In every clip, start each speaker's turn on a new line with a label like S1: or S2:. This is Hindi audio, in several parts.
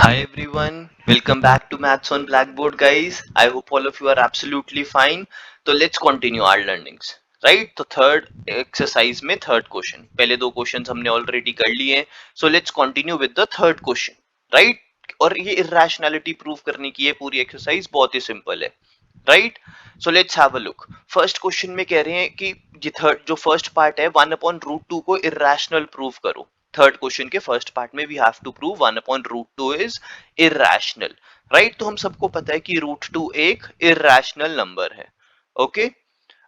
S1: Hi everyone, welcome back to Maths on Blackboard, guys. I hope all of you are absolutely fine. So let's continue our learnings. Right? तो थर्ड एक्सरसाइज में थर्ड क्वेश्चन, पहले दो क्वेश्चंस हमने ऑलरेडी कर लिए हैं. So let's continue with the third question. Right? और ये इरेशनैलिटी प्रूव करने की ये पूरी एक्सरसाइज बहुत ही सिंपल है. Right? So let's have a look. First question में कह रहे हैं कि ये थर्ड जो फर्स्ट पार्ट है 1/√2 को इरेशनल प्रूव करो. थर्ड क्वेश्चन के फर्स्ट पार्ट में we have to prove 1/√2 is irrational. Right? तो हम सबको पता है कि √2 एक इरेशनल नंबर है. ओके?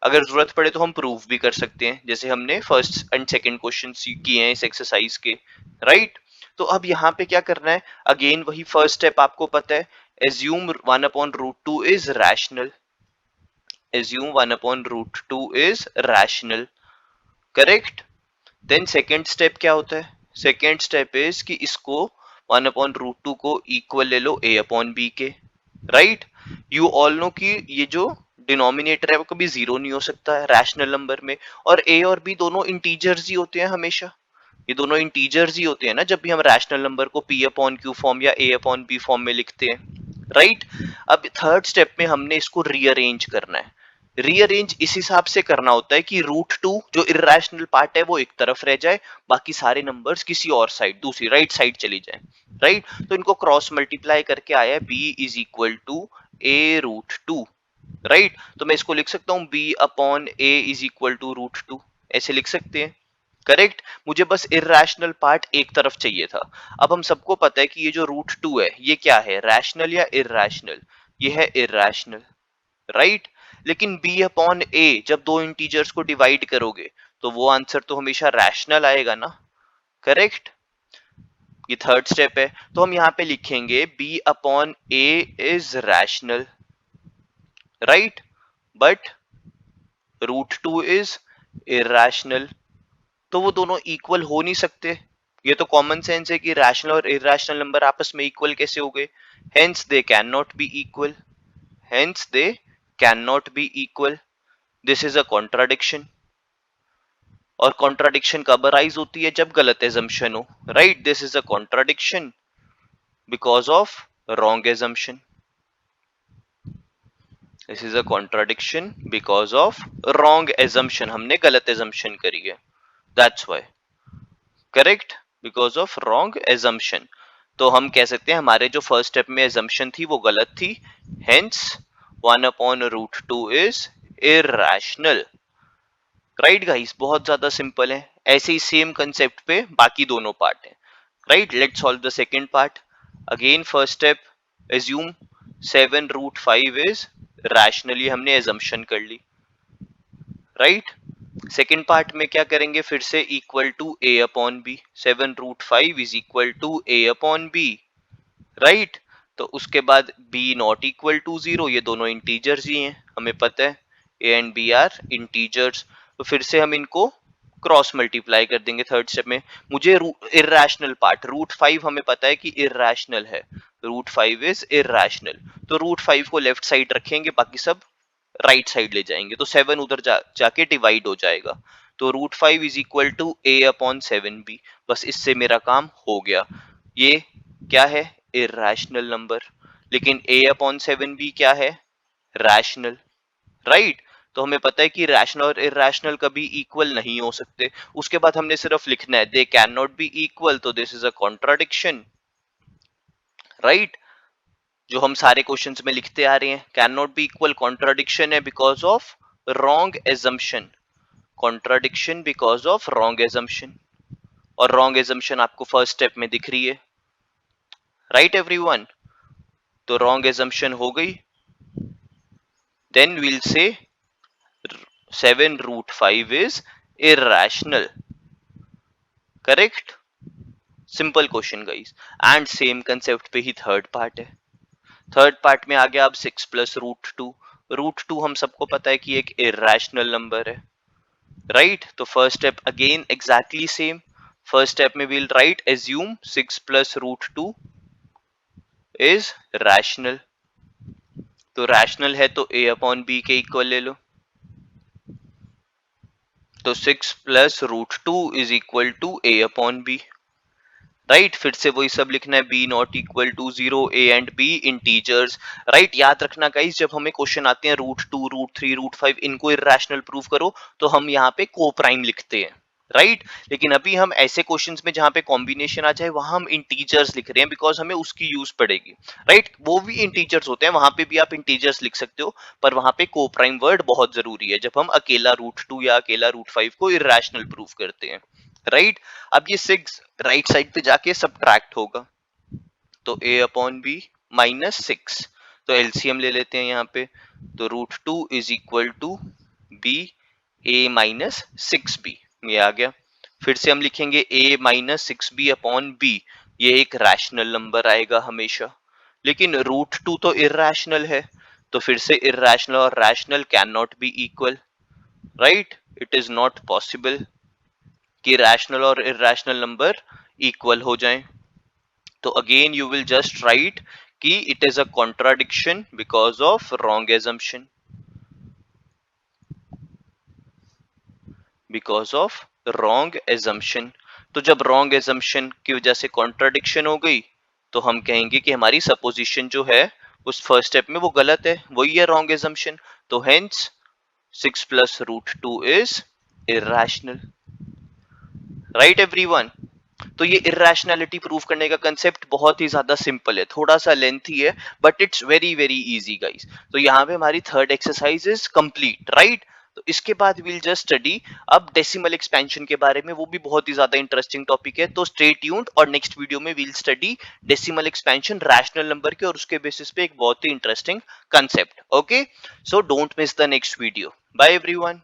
S1: अगर जरूरत पड़े तो हम प्रूव भी कर सकते हैं, जैसे हमने फर्स्ट एंड सेकंड क्वेश्चन किए हैं इस एक्सरसाइज के. राइट? तो अब यहाँ पे क्या करना है, अगेन वही फर्स्ट स्टेप आपको पता है. Assume 1/√2 is rational. Assume 1/√2 is rational. Correct? Then second step क्या होता है? सेकेंड स्टेप इज कि इसको 1/√2 को इक्वल ले लो a अपॉन b के. राइट? यू ऑल नो कि ये जो डिनोमिनेटर है वो कभी जीरो नहीं हो सकता है रैशनल नंबर में, और a और b दोनों इंटीजर्स ही होते हैं हमेशा. ये दोनों इंटीजर्स ही होते हैं ना जब भी हम रैशनल नंबर को p अपॉन q फॉर्म या a अपॉन b फॉर्म में लिखते हैं. राइट? अब थर्ड स्टेप में हमने इसको रीअरेंज करना है. रीअरेंज इस हिसाब से करना होता है कि √2 जो इरेशनल पार्ट है वो एक तरफ रह जाए, बाकी सारे नंबर्स किसी और साइड, दूसरी राइट साइड चली जाए. राइट? तो इनको क्रॉस मल्टीप्लाई करके आया है b is equal to a√2. Right? तो मैं इसको लिख सकता हूँ b upon a is equal to √2, ऐसे लिख सकते हैं. करेक्ट? मुझे बस इरेशनल पार्ट एक तरफ चाहिए था. अब हम सबको पता है कि ये जो √2 है ये क्या है, रैशनल या इरेशनल? ये है इरेशनल. राइट? लेकिन b अपॉन a जब दो इंटीजर्स को डिवाइड करोगे तो वो आंसर तो हमेशा रैशनल आएगा ना. करेक्ट? ये थर्ड स्टेप है. तो हम यहाँ पे लिखेंगे b upon a is rational. Right? But √2 is irrational. तो वो दोनों इक्वल हो नहीं सकते. ये तो कॉमन सेंस है कि रैशनल और इरेशनल नंबर आपस में इक्वल कैसे हो गए. Hence they can not be equal. Hence they can not be equal. This is a contradiction. और कॉन्ट्राडिक्शन कब अराइज होती है? जब गलत एजम्पशन हो. Right? This is a contradiction because of wrong assumption. This is a contradiction because of wrong assumption. हमने गलत एजम्पशन करी है. That's why. Correct? Because of wrong assumption. तो हम कह सकते हैं हमारे जो फर्स्ट स्टेप में एजम्पशन थी वो गलत थी. Hence 1/√2 is irrational. Right guys? बहुत ज्यादा सिंपल है. ऐसे ही सेम कंसेप्ट पे बाकी दोनों पार्ट है. Right? Let's solve the second part. Again first step, assume 7√5 is rational. ये हमने एजम्पशन कर ली. राइट? सेकेंड पार्ट में क्या करेंगे, फिर से equal to a upon B. 7√5 is equal to a upon B. Right? तो उसके बाद b नॉट इक्वल टू 0. ये दोनों इंटीजर्स ही हैं, हमें पता है a and b are integers. तो फिर से हम इनको क्रॉस मल्टीप्लाई कर देंगे थर्ड स्टेप में. मुझे इरेशनल पार्ट √5 हमें पता है कि इरेशनल है. √5 इज इरेशनल. तो √5 को लेफ्ट साइड रखेंगे, बाकी सब राइट साइड ले जाएंगे, तो 7 उधर जाके डिवाइड हो जाएगा. तो √5 is equal to a upon 7b. बस इससे मेरा काम हो गया. ये क्या है? Irrational number. लेकिन a अपॉन 7b क्या है? रैशनल. राइट? तो हमें पता है कि रैशनल और इरेशनल कभी इक्वल नहीं हो सकते. उसके बाद हमने सिर्फ लिखना है they can not be equal. तो this is a contradiction. Right? जो हम सारे क्वेश्चंस में लिखते आ रहे हैं, can not be equal contradiction है because of wrong assumption. Contradiction because of wrong assumption. और रॉन्ग एजम्पशन आपको फर्स्ट स्टेप में दिख रही है. Right everyone? तो रॉन्ग एजम्पशन हो गई. Then we'll say 7√5 is irrational. Correct? Simple question guys. And same concept पे ही थर्ड पार्ट है. थर्ड पार्ट में आ गया अब 6 प्लस √2. √2 हम सबको पता है कि एक इरेशनल नंबर है. राइट? तो first step again exactly same. First step में we'll write assume 6 plus √2 is rational. तो रैशनल है तो a अपॉन b के इक्वल ले लो. तो 6 plus √2 is equal to a upon b. Right फिर से वही सब लिखना है, b not equal to 0, a and b integers. Right याद रखना गाइस, जब हमें क्वेश्चन आते हैं √2, √3, √5 इनको इरेशनल प्रूव करो तो हम यहाँ पे को प्राइम लिखते हैं। राइट लेकिन अभी हम ऐसे क्वेश्चंस में जहां पे कॉम्बिनेशन आ जाए वहां हम इंटीजर्स लिख रहे हैं बिकॉज हमें उसकी यूज पड़ेगी। राइट वो भी इंटीजर्स होते हैं, वहां पे भी आप इंटीजर्स लिख सकते हो, पर वहां पे को प्राइम वर्ड बहुत जरूरी है जब हम अकेला √2 या अकेला √5 को इरेशनल प्रूव करते हैं। राइट अब ये 6 राइट साइड पे जाके सब्ट्रैक्ट होगा, तो a अपॉन बी -6, तो एलसीएम ले लेते हैं यहाँ पे, तो √2 is equal to be a-6b, ये आ गया। फिर से हम लिखेंगे a-6b अपॉन b, ये एक रैशनल नंबर आएगा हमेशा, लेकिन √2 तो इरेशनल है, तो फिर से इरेशनल और rational can not be equal. Right it is not possible कि रैशनल और इरेशनल नंबर इक्वल हो जाएं। तो again you will just write कि it is a contradiction because of wrong assumption, because of wrong assumption. तो जब रॉन्ग एजम्पशन की वजह से कॉन्ट्राडिक्शन हो गई तो हम कहेंगे कि हमारी सपोजिशन जो है उस फर्स्ट स्टेप में वो गलत है, वही है रॉन्ग एजम्पशन। तो hence 6 plus √2 is irrational. Right everyone, तो ये इरेशनैलिटी प्रूव करने का कंसेप्ट बहुत ही ज्यादा सिंपल है, थोड़ा सा लेंथी है but it's very very easy guys. तो यहाँ पे हमारी third exercise is complete. Right तो इसके बाद विल जस्ट स्टडी अब डेसिमल एक्सपेंशन के बारे में, वो भी बहुत ही ज्यादा इंटरेस्टिंग टॉपिक है, तो स्टे ट्यून्ड। और नेक्स्ट वीडियो में will study decimal expansion rational number के, और उसके बेसिस पे एक बहुत ही interesting concept. Okay so don't miss the next video. Bye everyone.